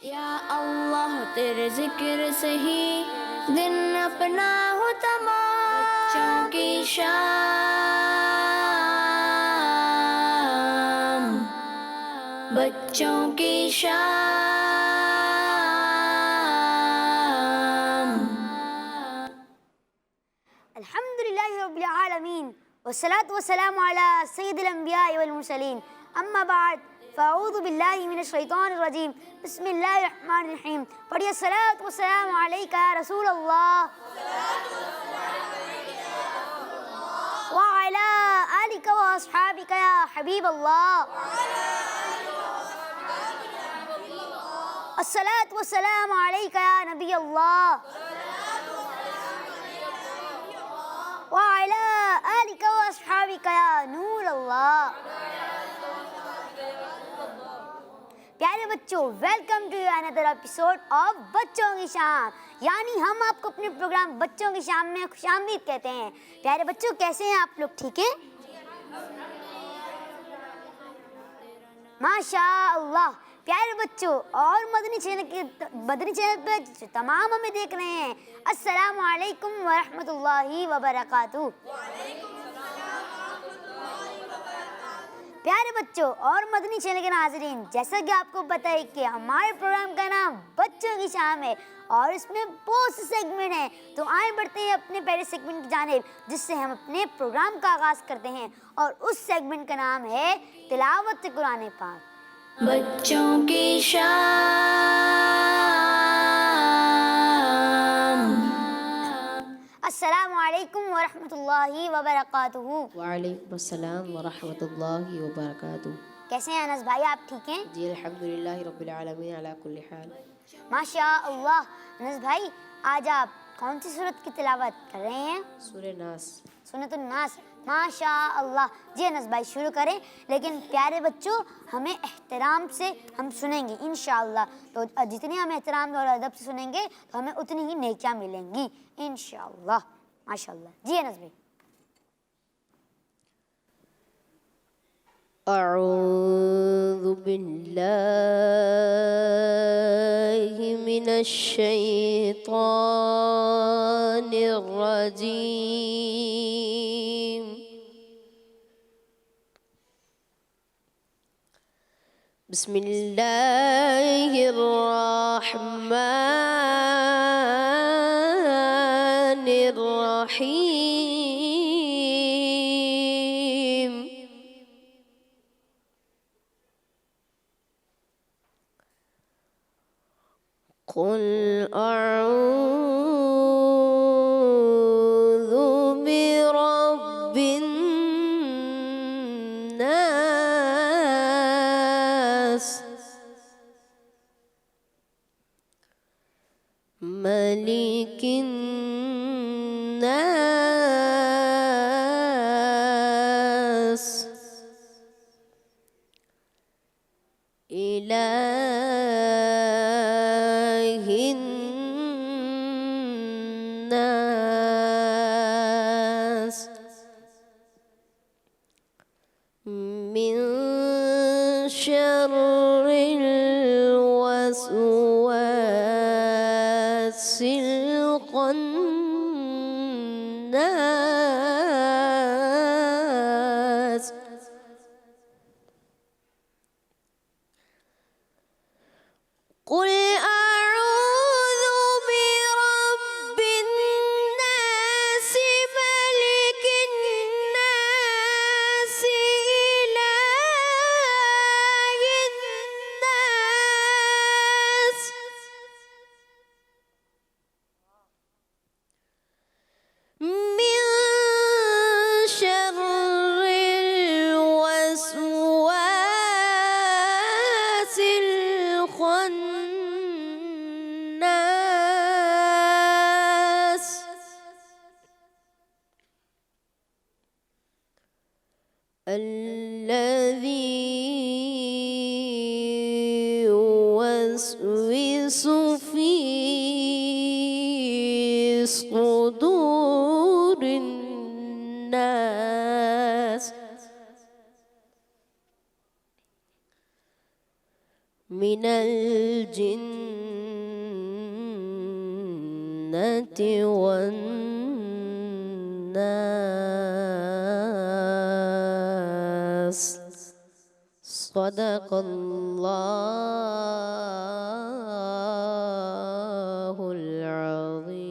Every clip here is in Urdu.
یا اللہ تیرے ذکر سے ہی دن اپنا ہو تمام، بچوں کی شام، بچوں کی شام۔ الحمدللہ رب العالمین والصلاة والسلام علی سید الانبیاء والمرسلین، اما بعد فاعوذ باللہ من الشیطان الرجیم، بسم اللہ الرحمن الرحیم۔ پڑھیے الصلاة والسلام علیکہ یا رسول اللہ وعلی آلک واصحابک یا حبیب اللہ، الصلاة والسلام علیکہ یا نبی اللہ وعلی آلک واصحابک یا نور اللہ۔ پیارے بچوں، welcome to another episode of بچوں کی شام، یعنی ہم آپ کو اپنے پروگرام بچوں کی شام میں خوش آمدید کہتے ہیں۔ پیارے بچوں، کیسے ہیں آپ لوگ؟ ٹھیک ہیں؟ ماشاء اللہ۔ پیارے بچوں، اور مدنی چینل پہ تمام ہمیں دیکھ رہے ہیں، السلام علیکم ورحمۃ اللہ وبرکاتہ۔ پیارے بچوں اور مدنی چینل کے ناظرین، جیسا کہ آپ کو پتہ ہے کہ ہمارے پروگرام کا نام بچوں کی شام ہے اور اس میں بہت سے سیگمنٹ ہیں، تو آئیں بڑھتے ہیں اپنے پہلے سیگمنٹ کی جانب، جس سے ہم اپنے پروگرام کا آغاز کرتے ہیں، اور اس سیگمنٹ کا نام ہے تلاوت قرآن پاک۔ بچوں کی شام۔ السلام علیکم ورحمۃ اللہ وبرکاتہ۔ وعلیکم السلام ورحمۃ اللہ وبرکاتہ۔ کیسے ہیں انس بھائی؟ آپ ٹھیک ہیں؟ جی الحمدللہ رب العالمین علی کل حال۔ ماشاء اللہ۔ انس بھائی، آج آپ کون سی سورت کی تلاوت کر رہے ہیں؟ سورہ ناس۔ سورۃ الناس۔ ماشاء اللہ۔ جی انس بھائی شروع کریں، لیکن پیارے بچوں ہمیں احترام سے ہم سنیں گے انشاءاللہ، تو جتنی ہم احترام اور ادب سے سنیں گے تو ہمیں اتنی ہی نیکیاں ملیں گی انشاءاللہ۔ ماشاء اللہ۔ جی انس بھائی۔ اعوذ باللہ من الشیطان الرجیم، بسم اللہ الرحمن الرحیم۔ قل اعوذ برب الناس، ملک الناس، الہ الناس، من شر الوسواس الخناس، قل اعوذ برب الناس، ملک الناس، الہ الناس، من شر الوسواس الخناس، الذي يوسوس في صدور الناس من الجن والناس صدق الله العظيم.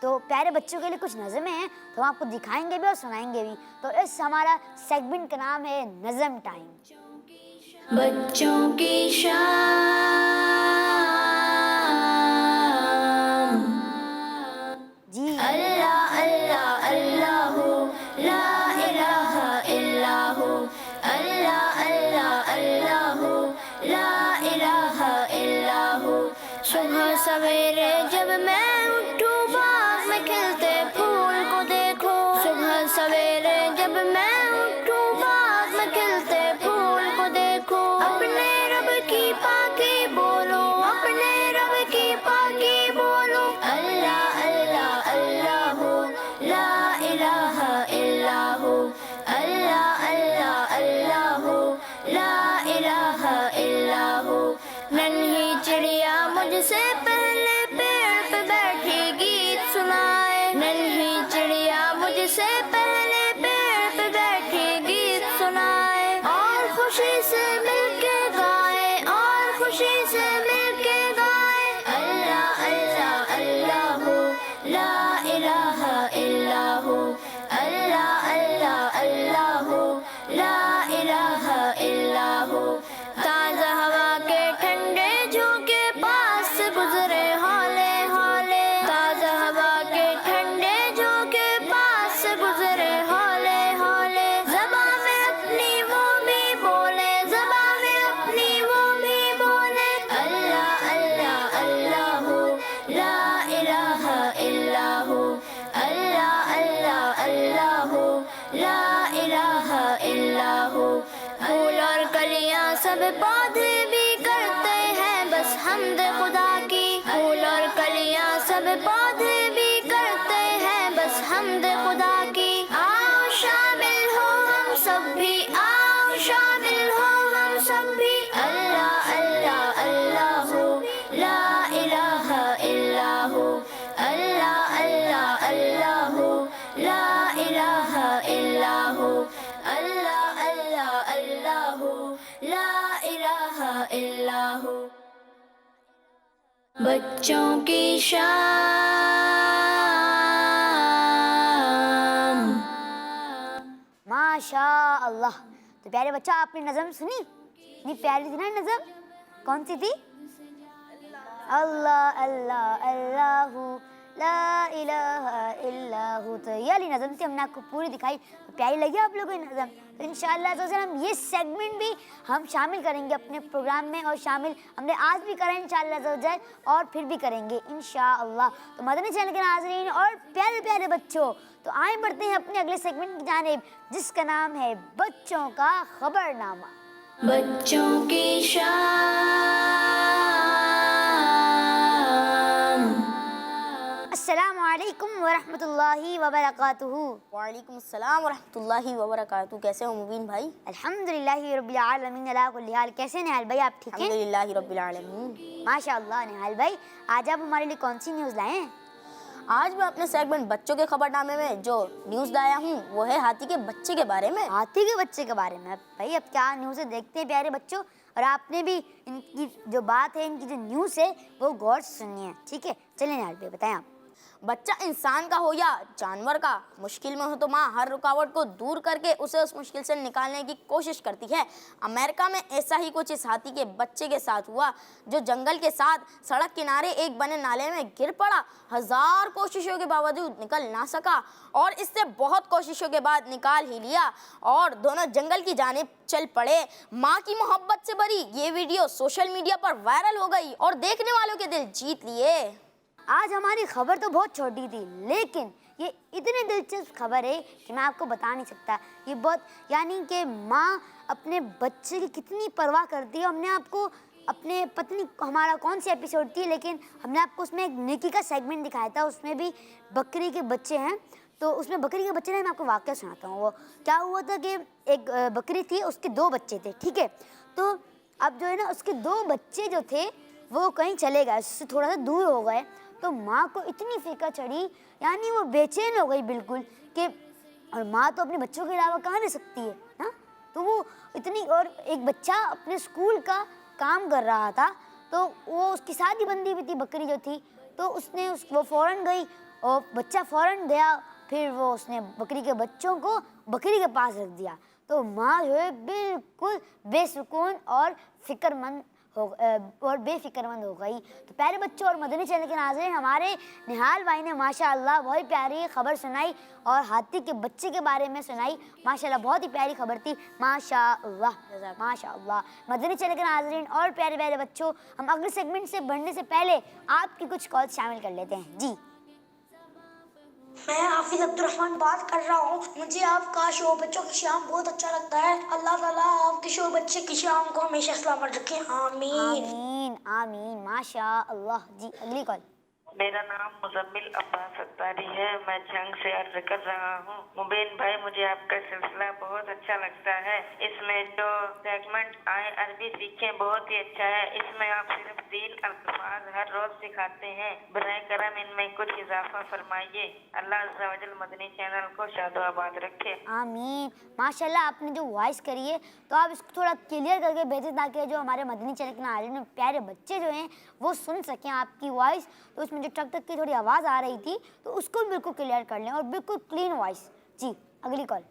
تو پیارے بچوں کے لیے کچھ نظمیں ہیں تو ہم آپ کو دکھائیں گے بھی اور سنائیں گے بھی. تو اس ہمارا سیگمنٹ کا نام ہے نظم ٹائم. بچوں کی شام جی اللہ اللہ اللہ لا الہ الا ہو اللہ اللہ اللہ لا الہ الا ہو. صبح سویرے جب میں اٹھوں باغ میں کھلتے پھول کو دیکھو. صبح سویرے جب میں اٹھوں باغ میں کھلتے پھول کو دیکھو. اپنے رب کی پاکی بولو اپنے رب کی پاکی بولو. اللہ اللہ اللہ لا الہ الا ہو اللہ اللہ اللہ لا الہ الا ہو. ننھی چڑیا مجھ سے پہلے پیڑ پہ بیٹھی گیت سنائے. ننھی چڑیا مجھ سے پہلے پیڑ پہ بیٹھی گیت سنائے. اور خوشی سے مل کے گائے اور خوشی سے مل کے گائے. اللہ اللہ اللہ لا الہ الا ہو اللہ اللہ اللہ لا الہ الا ہو. تازہ ہوا کے ٹھنڈے جھونکے پاس سے گزرے ہولے ہولے. تازہ ہوا کے ٹھنڈے جھونکے پاس سے گزرے ہولے ہولے. زباں میں اپنی وہ بھی بولے زباں میں اپنی وہ بھی بولے. اللہ اللہ اللہ لا الہ الا ہو اللہ اللہ اللہ لا الہ الا ہو. پھول اور کلیاں سب پودے بھی کرتے ہیں بس حمد خدا کی. پھول اور کلیاں سب پودے بھی کرتے ہیں بس حمد خدا کی. آؤ شامل ہو ہم سب بھی آؤ شامل ہو ہم سب بھی. اللہ اللہ اللہ لا الہ الا ہو اللہ اللہ اللہ لا الہ الا ہو اللہ اللہ اللہ لا الہ الا ہو. بچوں کی شام ماشاء اللہ. تو پیارے بچہ آپ نے نظم سنی؟ اتنی پیاری تھی نا نظم. کون سی تھی؟ اللہ اللہ اللہ لا الہ الا ہو. تو یہ والی نظم تھی ہم نے آپ کو پوری دکھائی. تو پیاری لگی آپ لوگوں کو یہ نظم؟ تو انشاءاللہ ہم یہ سیگمنٹ بھی ہم شامل کریں گے اپنے پروگرام میں اور شامل ہم نے آج بھی کرا انشاءاللہ اور پھر بھی کریں گے انشاءاللہ. تو مدنی چینل کے ناظرین اور پیارے پیارے بچوں تو آئیں بڑھتے ہیں اپنے اگلے سیگمنٹ کی جانب جس کا نام ہے بچوں کا خبر نامہ. بچوں کی شام. السلام علیکم ورحمۃ اللہ وبرکاتہ. وعلیکم السلام ورحمۃ اللہ وبرکاتہ. کیسے ہو مبین بھائی؟ الحمدللہ رب العالمین علی کل حال. کیسے نہال بھائی آپ ٹھیک ہیں؟ الحمدللہ رب العالمین. ماشاء اللہ. نہال بھائی آج آپ ہمارے لیے کون سی نیوز لائے ہیں؟ آج میں اپنے سیگمنٹ بچوں کے خبر نامے میں جو نیوز لایا ہوں وہ ہے ہاتھی کے بچے کے بارے میں. ہاتھی کے بچے کے بارے میں. بھائی اب کیا نیوز ہے دیکھتے ہیں پیارے بچوں اور آپ نے بھی ان کی جو بات ہے ان کی جو نیوز ہے وہ غور سے سننی ہے. ٹھیک ہے چلیں نہال بھائی بتائیں آپ. بچہ انسان کا ہو یا جانور کا مشکل میں ہو تو ماں ہر رکاوٹ کو دور کر کے اسے اس مشکل سے نکالنے کی کوشش کرتی ہے. امریکہ میں ایسا ہی کچھ اس ہاتھی کے بچے کے ساتھ ہوا جو جنگل کے ساتھ سڑک کنارے ایک بنے نالے میں گر پڑا. ہزار کوششوں کے باوجود نکل نہ سکا اور اس سے بہت کوششوں کے بعد نکال ہی لیا اور دونوں جنگل کی جانب چل پڑے. ماں کی محبت سے بھری یہ ویڈیو سوشل میڈیا پر وائرل ہو گئی اور دیکھنے والوں کے دل جیت لیے. آج ہماری خبر تو بہت چھوٹی تھی لیکن یہ اتنی دلچسپ خبر ہے کہ میں آپ کو بتا نہیں سکتا. یہ بہت یعنی کہ ماں اپنے بچے کی کتنی پرواہ کرتی ہے. ہم نے آپ کو اپنے پتنی ہمارا کون سی ایپیسوڈ تھی لیکن ہم نے آپ کو اس میں ایک نیکی کا سیگمنٹ دکھایا تھا. اس میں بھی بکری کے بچے ہیں تو اس میں بکری کے بچے میں آپ کو واقعہ سناتا ہوں. وہ کیا ہوا تھا کہ ایک بکری تھی اس کے 2 بچے تھے. ٹھیک ہے تو اب جو ہے نا اس کے 2 بچے جو تھے وہ کہیں چلے گئے اس سے تھوڑا سا دور ہو گئے. تو ماں کو اتنی فکر چڑھی یعنی وہ بے چین ہو گئی بالکل کہ اور ماں تو اپنے بچوں کے علاوہ کہاں رہ سکتی ہے نا. تو وہ اتنی اور ایک بچہ اپنے اسکول کا کام کر رہا تھا تو وہ اس کی شادی بندی بھی تھی بکری جو تھی تو وہ فوراً گئی اور بچہ فوراً گیا، پھر اس نے بکری کے بچوں کو بکری کے پاس رکھ دیا، تو ماں جو ہے بالکل بے سکون اور بے فکر مند ہو گئی۔ تو پیارے بچوں اور مدنی چینل کے ناظرین، ہمارے نہال بھائی نے ماشاءاللہ بہت پیاری خبر سنائی اور ہاتھی کے بچے کے بارے میں سنائی، ماشاءاللہ بہت ہی پیاری خبر تھی، ماشاءاللہ ماشاءاللہ۔ مدنی چینل کے ناظرین اور پیارے پیارے بچوں، ہم اگلے سیگمنٹ سے بڑھنے سے پہلے آپ کی کچھ کال شامل کر لیتے ہیں۔ جی، میں حافظ عبد الرحمن بات کر رہا ہوں۔ مجھے آپ کا شو بچوں کی شام بہت اچھا لگتا ہے۔ اللہ تعالیٰ آپ کے شو بچے کی شام کو ہمیشہ سلامت رکھے، آمین آمین آمین، ماشاءاللہ۔ جی، اگلی کال۔ میرا نام مزمل عباس ستاری ہے، میں جنگ سے عرض کر رہا ہوں۔ مبین بھائی، مجھے آپ کا سلسلہ بہت اچھا لگتا ہے، اس میں جو سیگمنٹ آئے عربی سیکھیں بہت ہی اچھا ہے، اس میں آپ صرف 3 الفاظ ہر روز سکھاتے ہیں، براہ کرم ان میں کچھ اضافہ فرمائیے۔ اللہ عز و جل مدنی چینل کو شاد و آباد رکھے، آمین۔ ماشاءاللہ آپ نے جو وائس کری ہے تو آپ اس کو تھوڑا کلیئر کر کے بھیجیں تاکہ جو ہمارے مدنی چینل کے ناظرین میں پیارے بچے جو ہیں وہ سن سکیں آپ کی وائس۔ تو اس میں جو ٹک ٹک کی تھوڑی آواز آ رہی تھی تو اس کو بالکل کلیئر کر لیں اور بالکل کلین وائس۔ جی، اگلی کال۔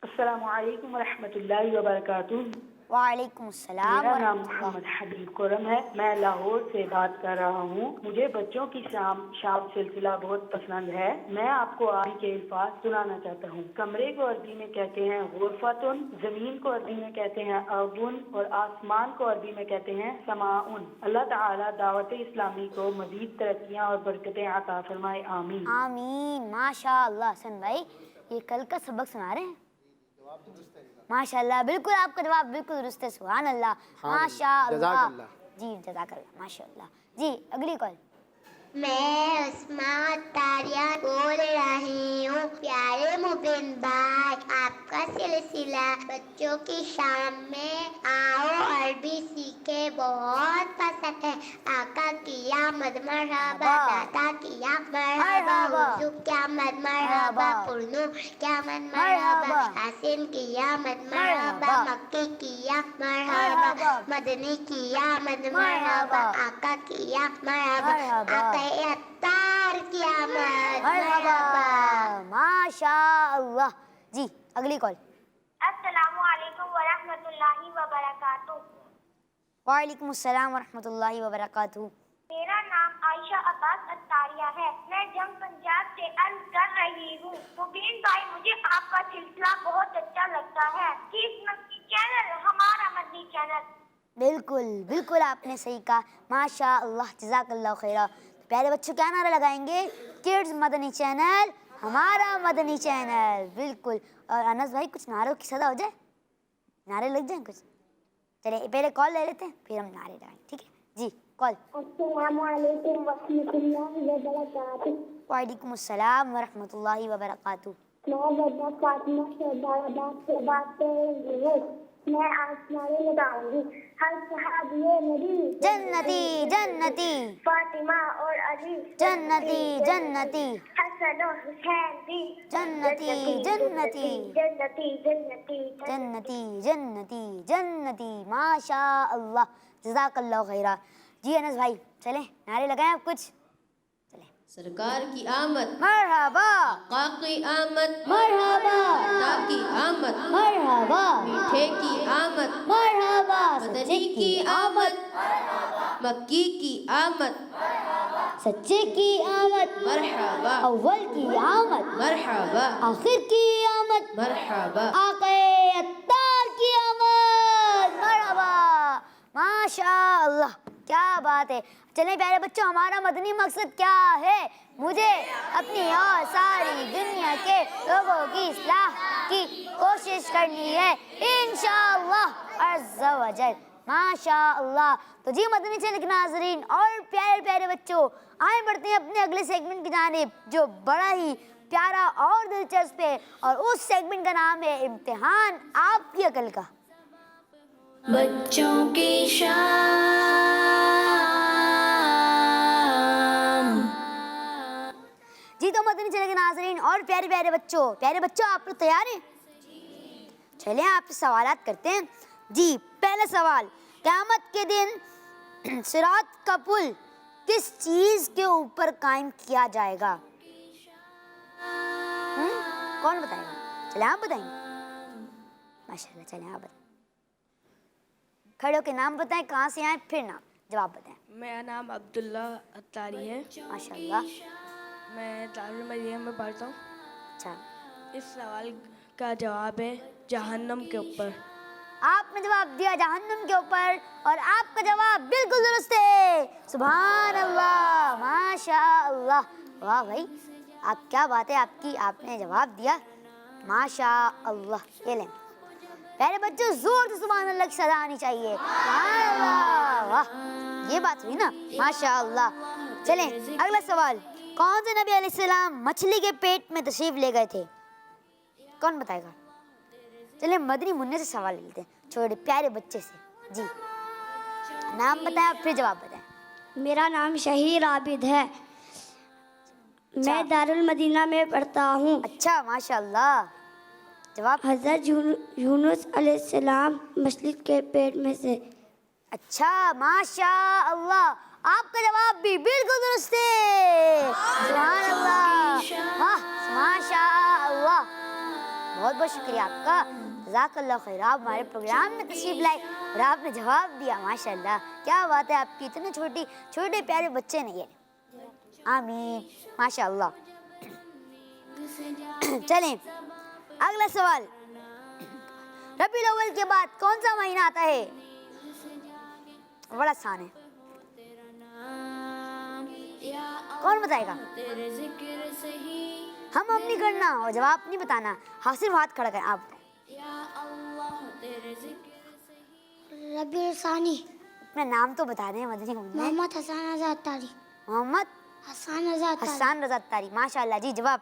السلام علیکم ورحمۃ اللہ وبرکاتہ۔ وعلیکم السلام میرا نام ورحمۃ اللہ۔ محمد حبیب خرم ہے، میں لاہور سے بات کر رہا ہوں۔ مجھے بچوں کی شام سلسلہ بہت پسند ہے۔ میں آپ کو عربی کے الفاظ سنانا چاہتا ہوں۔ کمرے کو عربی میں کہتے ہیں غرفتن، زمین کو عربی میں کہتے ہیں ارضن اور آسمان کو عربی میں کہتے ہیں سماعن۔ اللہ تعالیٰ دعوت اسلامی کو مزید ترقیاں اور برکتیں عطا فرمائے، آمین آمین، ماشاءاللہ۔ حسن بھائی، یہ کل کا سبق سنا رہے ہیں؟ ماشاءاللہ، بالکل آپ کا جواب بالکل درست ہے، سبحان اللہ، ماشاءاللہ۔ جی، جزاک اللہ، ماشاءاللہ۔ جی، اگلی کال۔ میں عثمان اتاریہ بول رہی ہوں۔ پیارے مبین بھائی، آپ کا سلسلہ بچوں کی شام میں آؤ عربی سیکھے بہت پسند ہے۔ آقا کی آمد مرحبا، دادا کی آمد مرحبا، حضور کی آمد مرحبا، پرنور کی آمد مرحبا، حسین کی آمد مرحبا، مکی کی آمد مرحبا، مدنی کی آمد مرحبا، آقا کی آمد مرحبا، اتار کی آمد مرحبا، ماشاءاللہ۔ جی، اگلی کال۔ السلام علیکم ورحمۃ اللہ وبرکاتہ۔ وعلیکم السلام ورحمۃ اللہ وبرکاتہ۔ میرا نام عائشہ عباس اتاریہ ہے، میں جنگ پنجاب سے عرض کر رہی ہوں۔ مبین بھائی، مجھے آپ کا سلسلہ بہت اچھا لگتا ہے، کس مدنی چینل ہمارا مدنی چینل؟ بالکل بالکل آپ نے صحیح کہا، ماشاء اللہ، جزاک اللہ خیرہ۔ پیارے بچوں کیا نعرہ لگائیں گے؟ کڈز مدنی چینل ہمارا مدنی چینل، بالکل۔ اور انس بھائی، کچھ نعروں کی صدا ہو جائے، نعرے لگ جائیں کچھ؟ چلے پہلے کال لے لیتے ہیں پھر ہم نعرے لگائیں، ٹھیک ہے؟ جی، کال۔ السلام علیکم ورحمۃ اللہ وبرکاتہ۔ وعلیکم السلام ورحمۃ اللہ وبرکاتہ۔ میں زیبا فاطمہ شہزاد آباد سے بات کر رہی ہوں۔ میں آج نعرے لگاؤں گی، ہر صحابی نبی جنتی جنتی، فاطمہ اور علی جنتی جنتی، حسن و حسین بھی جنتی جنتی، جنتی جنتی جنتی جنتی جنتی، ماشاء اللہ، جزاک اللہ خیرہ۔ جی انس بھائی، چلیں نعرے لگائیں آپ کچھ؟ سرکار کی آمد، مرحبا، آقا کی آمد، مرحبا، عطا کی آمد، مرحبا، میٹھے کی آمد، مرحبا، مدنی کی آمد، مکی کی آمد، سچے کی آمد، مرحبا، اول کی آمد، مرحبا، آخر کی آمد، مرحبا، آقا اتار کی آمد، مرحبا، ماشاء اللہ، کیا بات ہے۔ چلیں پیارے بچوں، ہمارا مدنی مقصد کیا ہے؟ مجھے اپنی اور ساری دنیا کے لوگوں کی اصلاح کی کوشش کرنی ہے، انشاءاللہ عز و جل، ماشاء اللہ۔ تو جی مدنی چینل کے ناظرین اور پیارے پیارے بچوں، آئیں بڑھتے ہیں اپنے اگلے سیگمنٹ کی جانب جو بڑا ہی پیارا اور دلچسپ ہے، اور اس سیگمنٹ کا نام ہے امتحان آپ کی عقل کا۔ بچوں کی شام۔ جی تو مدنی چینل کے ناظرین اور پیارے پیارے بچوں آپ لوگ تیار ہیں؟ چلیں آپ سے سوالات کرتے ہیں۔ جی، پہلا سوال، قیامت کے دن صراط کا پل کس چیز کے اوپر قائم کیا جائے گا؟ کون بتائے گا؟ چلے آپ بتائیں گے؟ ماشاء اللہ، چلیں آپ بتائیں. کھڑے ہو کے نام بتائیں، کہاں سے آئیں، پھر نام جواب بتائیں. میرا نام عبداللہ اتاری ہے. ماشاء اللہ. میں دارالمدینہ میں پڑھتا ہوں. اچھا، اس سوال کا جواب ہے جہنم کے اوپر. آپ نے جواب دیا جہنم کے اوپر، اور آپ کا جواب بالکل درست ہے. سبحان اللہ، ماشاء اللہ. واہ بھائی، آپ کیا بات ہے آپ کی، آپ نے جواب دیا ماشاء اللہ. یہ لیں پیارے بچوں، زور سے سبحان اللہ کی صدا آنی چاہیے. سبحان اللہ، واہ، یہ بات ہوئی نا، ماشاء اللہ. چلیں اگلا سوال. کون سے نبی علیہ السلام مچھلی کے پیٹ میں تشریف لے گئے تھے؟ کون بتائے گا؟ چلیں مدنی منع سے سوال لیتے ہیں، چھوٹے پیارے بچے سے. جی نام بتائیں اور پھر جواب بتائیں. میرا نام شہیر عابد ہے. میں دارالمدینہ میں پڑھتا ہوں. اچھا، ماشاء اللہ. جواب. حضرت یونس علیہ السلام مچھلی کے پیٹ میں سے. اچھا، ماشاء اللہ، آپ کا جواب بھی بالکل درست ہے. سبحان اللہ، واہ، ماشاء اللہ. بہت بہت شکریہ آپ کا، جزاک اللہ خیر. آپ ہمارے پروگرام میں تشریف لائے اور آپ نے جواب دیا. ماشاء اللہ، کیا بات ہے آپ کی، اتنے چھوٹے پیارے بچے نے. یہ آمین، ماشاء اللہ. چلیں اگلا سوال. ربیع الاول کے بعد کون سا مہینہ آتا ہے؟ بڑا آسان ہے، کون بتائے گا؟ ہم نہیں کرنا اور جواب نہیں بتانا، حاصل ہاتھ کھڑا کریں. آپ ربیع الثانی. اپنا نام تو بتا دیں. مدنی منع. محمد حسان رضا اتاری. محمد حسان رضا اتاری. حسان رضا اتاری. ماشاء اللہ. جی جواب.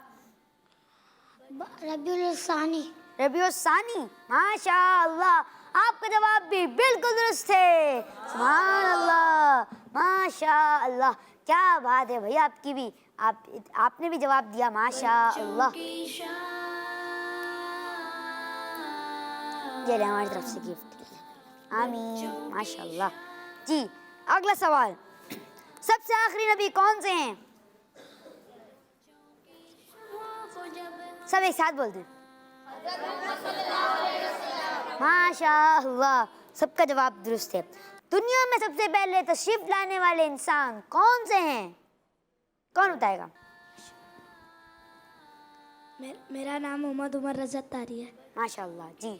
ربیع الثانی. ربیع الثانی. ماشاء اللہ، آپ کا جواب بھی بالکل درست ہے. سبحان اللہ، ماشاء اللہ. کیا بات ہے بھائی آپ کی بھی، آپ نے بھی جواب دیا. ماشاء اللہ. یہ لیں ہماری طرف سے گفٹ. آمین، ماشاء اللہ. جی اگلا سوال. سب سے آخری نبی کون سے ہیں؟ سب ایک ساتھ بولتے ہیں. ماشاء اللہ، سب کا جواب درست ہے. دنیا میں سب سے پہلے تشریف لانے والے انسان کون سے ہیں؟ کون بتائے گا؟ میرا نام محمد عمر رضا اتاری ہے. ماشاء اللہ. جی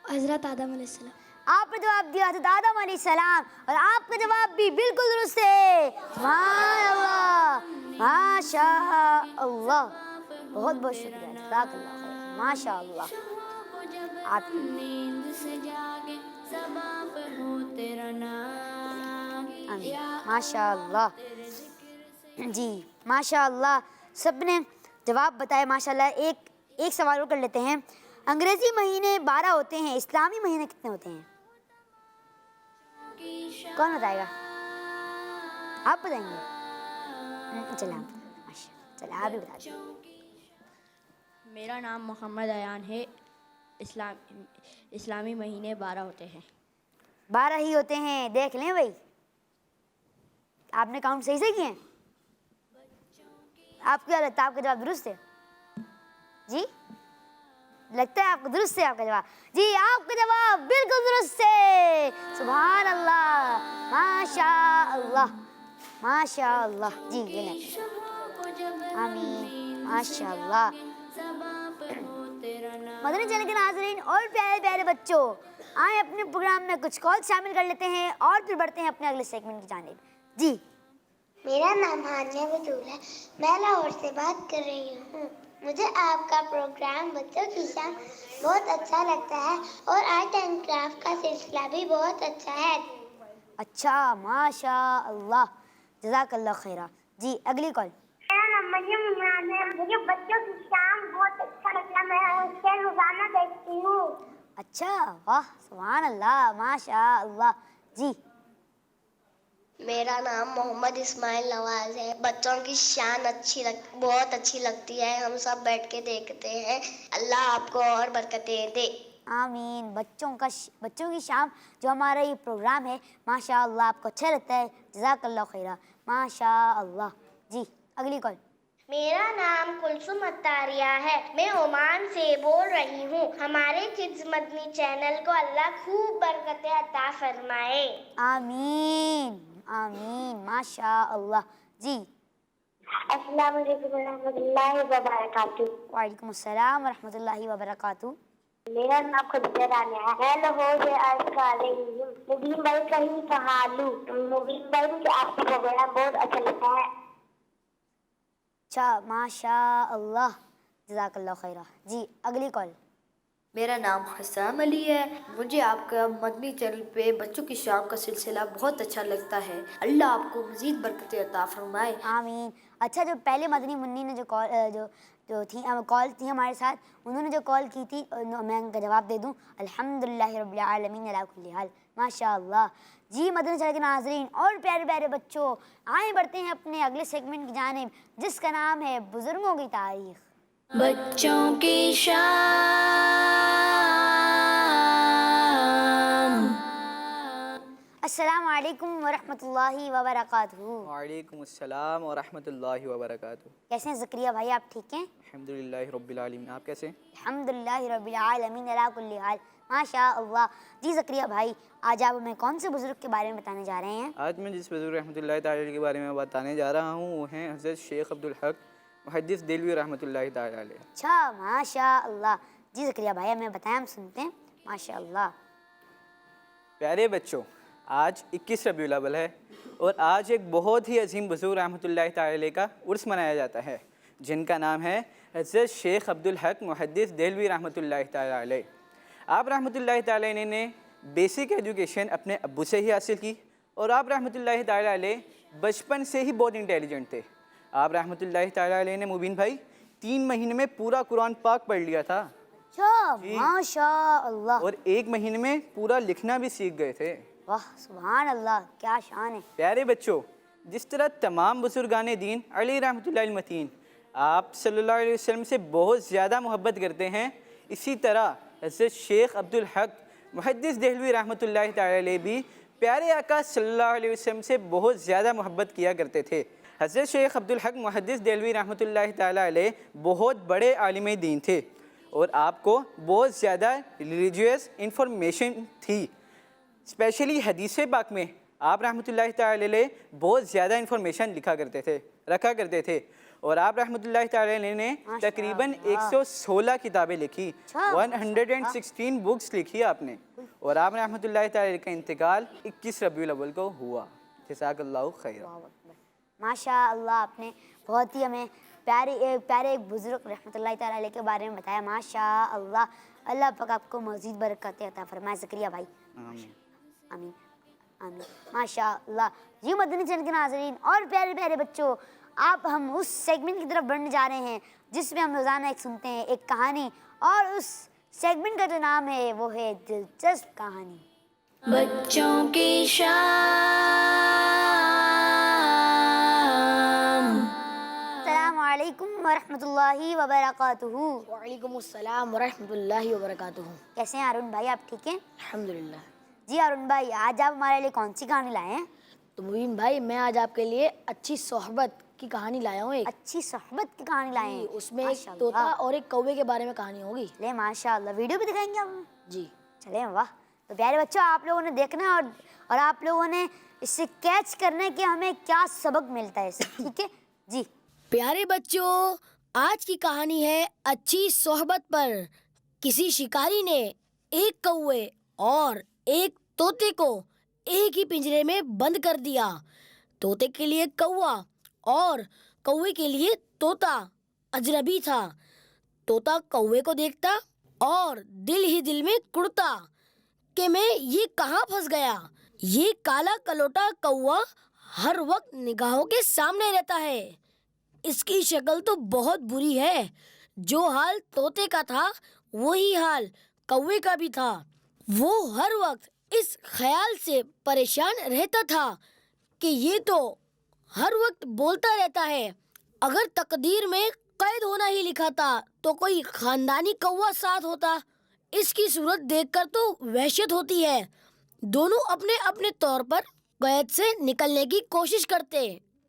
حضرت آدم علیہ السلام. آپ نے جواب دیا حضرت آدم علیہ السلام، اور آپ کا جواب بھی بالکل درست ہے. سبحان اللہ، ماشاء اللہ. بہت بہت شکریہ، جزاک اللہ خیر. ماشاء اللہ. آپ ماشاء اللہ. جی ماشاء اللہ، سب نے جواب بتائے. ماشاء اللہ. ایک سوال اور کر لیتے ہیں. انگریزی مہینے 12 ہوتے ہیں، اسلامی مہینے کتنے ہوتے ہیں؟ کون بتائے گا؟ آپ بتائیں گے؟ چلیں آپ بھی بتا دیں. میرا نام محمد ایان ہے. اسلامی مہینے 12 ہوتے ہیں. 12 ہی ہوتے ہیں. دیکھ لیں بھائی، آپ نے کاؤنٹ صحیح سے کیے ہیں. آپ کو کیا لگتا ہے آپ کا جواب درست ہے؟ جی لگتا ہے آپ کو درست ہے آپ کا جواب؟ جی آپ کا جواب بالکل درست ہے. سبحان اللہ، ماشاء اللہ، ماشاء اللہ. جی یہ لیں. آمین، ماشاء اللہ. مدنی چینل کے ناظرین اور پیارے پیارے بچوں، آئیں اپنے پروگرام میں کچھ کال شامل کر لیتے ہیں اور پھر بڑھتے ہیں اپنے اگلے سیگمنٹ کی جانب. جی میرا نام ہانیہ بطول ہے. میں لاہور سے بات کر رہی ہوں. مجھے آپ کا پروگرام بچوں کی شان بہت اچھا لگتا ہے اور آرٹ اینڈ کرافٹ کا سلسلہ بھی بہت اچھا ہے. اچھا، ماشاء اللہ، جزاک اللہ خیرہ. جی اگلی کال. میرا نام مریم عمران ہے. مجھے بچوں کی شان بہت اچھا لگتا ہے. میں اسے روزانہ دیکھتی ہوں. اچھا، واہ، سبحان اللہ، ماشاء اللہ. جی میرا نام محمد اسماعیل نواز ہے. بچوں کی شان بہت اچھی لگتی ہے. ہم سب بیٹھ کے دیکھتے ہیں. اللہ آپ کو اور برکتیں دے. آمین. بچوں کی شام جو ہمارا یہ پروگرام ہے، ماشاء اللہ آپ کو اچھا لگتا ہے. جزاک اللہ خیرہ. ماشاء اللہ. جی اگلی کال. میرا نام کلثوم اتاریہ ہے. میں عمان سے بول رہی ہوں. ہمارے کڈز مدنی چینل کو اللہ خوب برکتیں عطا فرمائے. آمین آمین ماشاء اللہ. جی السلام علیکم ورحمۃ اللہ وبرکاتہ. وعلیکم السلام ورحمۃ اللہ وبرکاتہ. میرا نام خدیجہ رانیہ ہے. میں لاہور سے عرض کر رہی ہوں. مبین بھائی کہیں پہاڑو. مبین بھائی مجھے آپ کا پروگرام بہت اچھا لگتا ہے. اچھا ماشاء اللہ جزاک اللہ خیرہ. جی اگلی کال. میرا نام حسام علی ہے. مجھے آپ کا مدنی چینل پہ بچوں کی شام کا سلسلہ بہت اچھا لگتا ہے. اللہ آپ کو مزید برکتیں عطا فرمائے. آمین. اچھا جو پہلے مدنی منی نے جو کال تھی ہمارے ساتھ, انہوں نے جو کال کی تھی میں ان کا جواب دے دوں. الحمدللہ رب العالمین علی کل حال. ماشاء اللہ. جی مدنی چینل کے ناظرین اور پیارے پیارے بچوں, آئیں بڑھتے ہیں اپنے اگلے سیگمنٹ کی جانب جس کا نام ہے بزرگوں کی تاریخ. بچوں کی شام. السلام علیکم ورحمۃ اللہ وبرکاتہ. وعلیکم السلام ورحمۃ اللہ وبرکاتہ. کیسے ہیں زکریا بھائی, آپ ٹھیک ہیں؟ الحمدللہ رب العالمین. آپ کیسے ہیں؟ الحمدللہ رب العالمین علی کل حال. ماشاء اللہ. جی زکریا بھائی, آج آپ ہمیں کون سے بزرگ کے بارے میں بتانے جا رہے ہیں؟ آج میں جس بزرگ رحمۃ اللہ تعالی کے بارے میں بتانے جا رہا ہوں وہ ہیں حضرت شیخ عبدالحق محدث دہلوی رحمۃ اللہ تعالی علیہ. اچھا ماشاء اللہ. جی زکریا بھائی ہمیں بتائیں, ہم سنتے ہیں. ماشاء اللہ. پیارے بچوں, آج 21 ربیع الاول ہے اور آج ایک بہت ہی عظیم بزرگ رحمۃ اللہ تعالی علیہ کا عرس منایا جاتا ہے جن کا نام ہے حضرت شیخ عبدالحق محدث دہلوی رحمۃ اللہ تعالی علیہ. آپ رحمۃ اللہ تعالی علیہ نے بیسک ایجوکیشن اپنے ابو سے ہی حاصل کی اور آپ رحمۃ اللہ تعالی علیہ بچپن سے ہی بہت انٹیلیجنٹ تھے. آپ رحمۃ اللہ تعالی علیہ نے مبین بھائی 3 مہینے میں پورا قرآن پاک پڑھ لیا تھا. ماشاء اللہ. اور 1 مہینے میں پورا لکھنا بھی سیکھ گئے تھے. واہ سبحان اللہ, کیا شان ہے. پیارے بچوں, جس طرح تمام بزرگان دین علی رحمۃ اللہ المتین آپ صلی اللہ علیہ وسلم سے بہت زیادہ محبت کرتے ہیں, اسی طرح حضرت شیخ عبدالحق محدث دہلوی رحمۃ اللہ تعالی علیہ بھی پیارے آقا صلی اللہ علیہ وسلم سے بہت زیادہ محبت کیا کرتے تھے. حضرت شیخ عبدالحق محدث دہلوی رحمۃ اللہ تعالی علیہ بہت بڑے عالم دین تھے اور آپ کو بہت زیادہ ریلیجیس انفارمیشن تھی. اسپیشلی حدیث پاک میں آپ رحمۃ اللہ تعالی علیہ بہت زیادہ انفارمیشن رکھا کرتے تھے اور آپ رحمۃ اللہ تعالی علیہ نے تقریباً 116 کتابیں لکھی, 116 بکس لکھی آپ نے, اور آپ رحمۃ اللہ تعالی علیہ کا انتقال 21 ربیع الاول کو ہوا. جزاک اللہ خیر. ماشاء اللہ. آپ نے بہت ہی ہمیں پیارے ایک بزرگ رحمۃ اللہ تعالی علیہ کے بارے میں بتایا. ماشاء اللہ. اللہ پاک آپ کو مزید برکت عطا فرمائے. زکریا بھائی آمین آمین آمین. ماشاء اللہ. جی مدنی چینل کے ناظرین اور پیارے پیارے بچوں, آپ ہم اس سیگمنٹ کی طرف بڑھنے جا رہے ہیں جس میں ہم روزانہ ایک سنتے ہیں ایک کہانی, اور اس سیگمنٹ کا جو نام ہے وہ ہے دلچسپ کہانی. بچوں کی شام. السلام علیکم ورحمۃ اللہ وبرکاتہ. وعلیکم السلام ورحمۃ اللہ وبرکاتہ. کیسے ہیں ارون بھائی, آپ ٹھیک ہیں؟ الحمدللہ. جی ارون بھائی, آج آپ ہمارے لیے کون سی کہانی لائے ہیں؟ تو مبین بھائی میں آج آپ کے لیے اچھی صحبت کی کہانی لایا ہوں. ایک اچھی صحبت کی کہانی لائے ہیں. اس میں ایک طوطا اور ایک کوے کے بارے میں کہانی ہوگی. لے ماشاء اللہ. ویڈیو بھی دکھائیں گے آپ؟ جی چلیں. واہ. تو پیارے بچوں, آپ لوگوں نے دیکھنا اور آپ لوگوں نے اس سے کیچ کرنا کہ ہمیں کیا سبق ملتا ہے اس سے. ٹھیک ہے جی. پیارے بچوں, آج کی کہانی ہے اچھی صحبت پر. کسی شکاری نے ایک کوے اور ایک طوطے کو ایک ہی پنجرے میں بند کر دیا. طوطے کے لیے کوا اور کوے کے لیے طوطا اجنبی تھا. طوطا کوے کو دیکھتا اور دل ہی دل میں کڑتا کہ میں یہ کہاں پھنس گیا. یہ کالا کلوٹا کوا ہر وقت نگاہوں کے سامنے رہتا ہے. اس کی شکل تو بہت بری ہے. جو حال طوطے کا تھا وہی حال کوے کا بھی تھا. وہ ہر وقت اس خیال سے پریشان رہتا تھا کہ یہ تو ہر وقت بولتا رہتا ہے. اگر تقدیر میں قید ہونا ہی لکھا تھا تو کوئی خاندانی کوا ساتھ ہوتا. اس کی صورت دیکھ کر تو وحشت ہوتی ہے. دونوں اپنے اپنے طور پر قید سے نکلنے کی کوشش کرتے.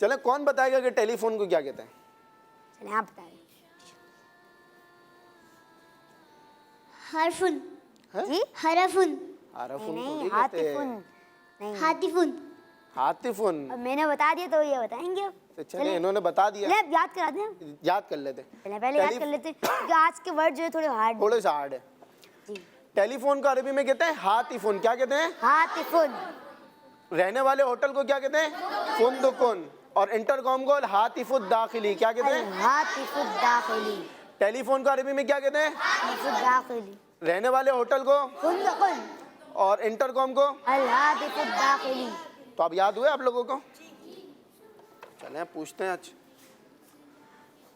چلیں کون بتائے گا کہ ٹیلی فون کو کیا کہتے ہیں؟ چلیں آپ بتائیں. حرفن. جی حرفن. عارفن کو نہیں نہیں کہتے. ہاتفن نہیں. ہاتفن. ہاتفن. اب میں نے بتا دیا تو یہ بتائیں گے اب. تو چلیں انہوں نے بتا دیا, چلیں اب یاد کرا دیں. یاد کر لیتے. پہلے یاد کر لیتے کیونکہ آج کے ورڈ جو ہے تھوڑے ہارڈ. تھوڑے سا ہارڈ ہے. جی. ٹیلی فون کو عربی میں کہتے ہیں ہاتفن. کیا کہتے ہیں؟ ہاتفن. رہنے والے ہوٹل کو کیا کہتے ہیں؟ فندقن. اور انٹر کام کو الہاتف الداخلی. کیا کہتے ہیں؟ الہاتف الداخلی. ٹیلی فون کو عربی میں کیا کہتے ہیں؟ الہاتف الداخلی. رہنے والے ہوٹل کو فندقن. اور انٹر کام کو الہاتف الداخلی. تو اب یاد ہوئے آپ لوگوں کو؟ چلیں پوچھتے ہیں. آج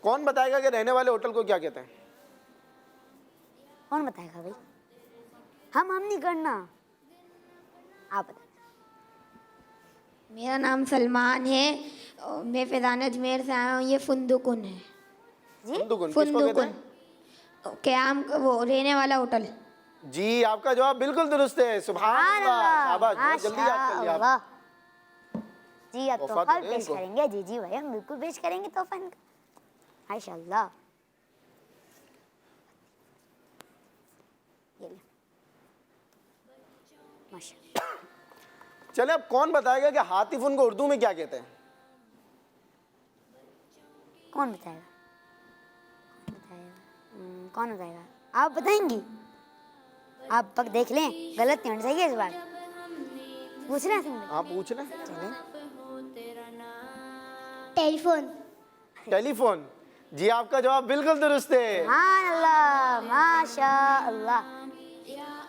کون بتائے گا کہ رہنے والے ہوٹل کو کیا کہتے ہیں؟ کون بتائے گا بھائی؟ ہم نہیں کرنا, آپ بتائیں. میرا نام سلمان ہے, میں فیضان اجمیر سے آیا ہوں. یہ فندقن ہے. جی فندقن کس کو کہتے ہیں؟ قیام وہ رہنے والا ہوٹل. جی آپ کا جواب بالکل درست ہے. سبحان اللہ. شاباش, بہت جلدی یاد کر لیا آپ. جی اب تحفہ پیش کریں گے. جی جی بھائی ہم بالکل پیش کریں گے تحفہ ان کا. ماشاء اللہ. چلے اب کون بتائے گا کہ ہاتفن کو اردو میں کیا کہتے ہیں؟ کون بتائے گا؟ کون بتائے گا؟ آپ بتائیں گی؟ آپ پک دیکھ لیں, غلط نہیں ہونا چاہیے اس بار. پوچھ رہے ہیں؟ ہاں پوچھ لیں. ٹیلی فون. ٹیلی فون. جی آپ کا جواب بالکل درست ہے. سبحان اللہ. ماشاء اللہ.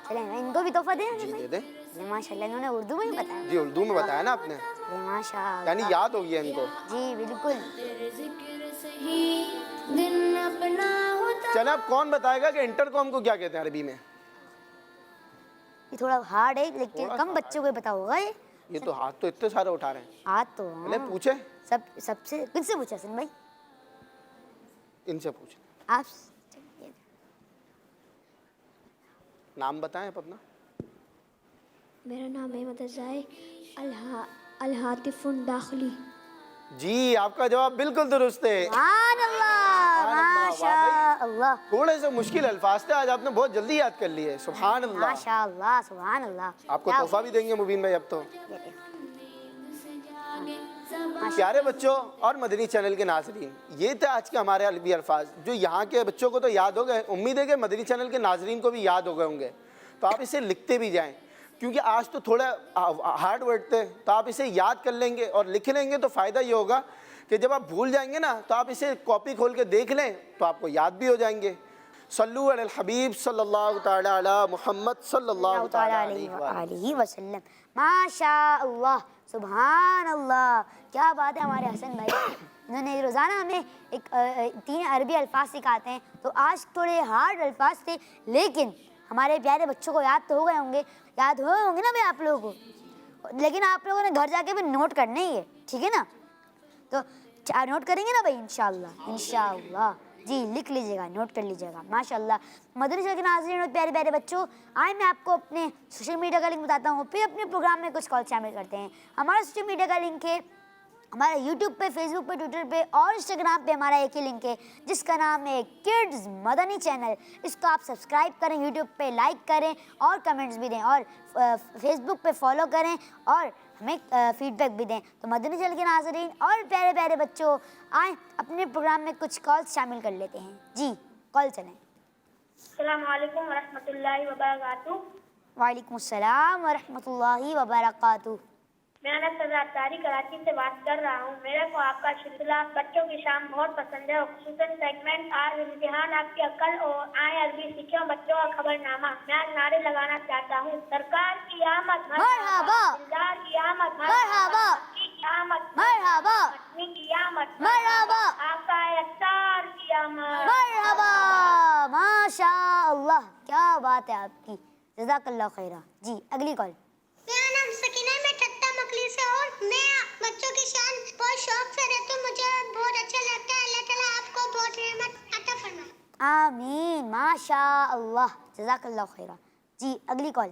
چلیں ان کو بھی تحفہ دیں. جی دے دیں. ماشاء اللہ انہوں نے اردو میں ہی بتایا. جی اردو میں بتایا نا آپ نے, ماشاء اللہ یعنی یاد ہو گیا ان کو. جی بالکل. چلے اب کون بتائے گا کہ انٹر کام کو کیا کہتے ہیں عربی میں؟ یہ تھوڑا ہارڈ ہے لیکن کم بچوں کو پتا ہوگا. یہ تو ہاتھ تو اتنے سارے اٹھا رہے ہیں. ہاتھ تو پوچھے سب سے کن سے پوچھا سن بھائی؟ ان سے پوچھیں. آپ نام بتائیں آپ اپنا. میرا نام احمد رضا ہے. الہاتف الداخلی. جی آپ کا جواب بالکل درست ہے. سبحان اللہ. ماشاء اللہ. تھوڑے سے مشکل الفاظ تھے, آج آپ نے بہت جلدی یاد کر لیے. سبحان اللہ. ماشاء اللہ. سبحان اللہ. آپ کو تحفہ بھی دیں گے مبین بھائی اب تو. پیارے بچوں اور مدنی چینل کے ناظرین, یہ تھے آج کے ہمارے عربی الفاظ جو یہاں کے بچوں کو تو یاد ہو گئے. امید ہے کہ مدنی چینل کے ناظرین کو بھی یاد ہو گئے ہوں گے. تو آپ اسے لکھتے بھی جائیں کیونکہ آج تو تھوڑا ہارڈ ورڈ تھے, تو آپ اسے یاد کر لیں گے اور لکھ لیں گے تو فائدہ یہ ہوگا کہ جب آپ بھول جائیں گے نا تو آپ اسے کاپی کھول کے دیکھ لیں تو آپ کو یاد بھی ہو جائیں گے. صلو علی الحبیب صلی اللہ تعالی علی محمد صلی اللہ تعالی علیہ وسلم. ماشاء اللہ. سبحان اللہ. کیا بات ہے ہمارے حسن بھائی, انہوں نے روزانہ ہمیں 3 عربی الفاظ سکھاتے ہیں. تو آج تھوڑے ہارڈ الفاظ تھے لیکن ہمارے پیارے بچوں کو یاد تو ہو گئے ہوں گے. یاد ہوئے ہوں گے نا بھائی آپ لوگوں کو, لیکن آپ لوگوں نے گھر جا کے بھی نوٹ کرنے ہی ہے, ٹھیک ہے نا؟ تو نوٹ کریں گے نا بھائی انشاءاللہ. انشاءاللہ جی لکھ لیجیے گا, نوٹ کر لیجیے گا. ماشاءاللہ. مدنی چینل کے ناظرین اور پیارے پیارے بچوں, آئے میں آپ کو اپنے سوشل میڈیا کا لنک بتاتا ہوں, پھر اپنے پروگرام میں کچھ کال شامل کرتے ہیں. ہمارا سوشل میڈیا کا لنک ہے ہمارے یوٹیوب پہ, فیس بک پہ, ٹویٹر پہ اور انسٹاگرام پہ ہمارا ایک ہی لنک ہے جس کا نام ہے کڈز مدنی چینل. اس کو آپ سبسکرائب کریں, یوٹیوب پہ لائک کریں اور کمنٹس بھی دیں, اور فیس بک پہ فالو کریں اور ہمیں فیڈ بیک بھی دیں. تو مدنی چینل کے ناظرین اور پیارے پیارے بچوں, آئیں اپنے پروگرام میں کچھ کالز شامل کر لیتے ہیں. جی کال چلیں. السلام علیکم ورحمۃ اللہ وبرکاتہ. وعلیکم السلام ورحمۃ اللہ وبرکاتہ. میں سزا تاری کراچی سے بات کر رہا ہوں. میرے کو آپ کا سلسلہ بچوں کی شام بہت پسند ہے, خصوصاً سیگمنٹ آج امتحان آپ کی عقل اور آئیں عربی سیکھیں بچوں کا خبر نامہ. میں نعرے لگانا چاہتا ہوں. سرکار کی آمد مرحبا, دلدار کی آمد مرحبا, کی آمد مرحبا, کی آمد مرحبا, آپ کا افطار کی آمد مرحبا. ماشاء اللہ. کیا بات ہے آپ کی, جزاک اللہ خیرہ. جی اگلی کال. میرا نام سکینہ, میں ٹھٹا مکلی سے ہوں. میں بچوں کی شان بہت شوق سے رہتی ہوں, مجھے بہت اچھا لگتا ہے. اللہ تعالیٰ آپ کو بہت رحمت عطا فرمائے. آمین. ماشاء اللہ. جزاک اللہ خیرہ. جی اگلی کال.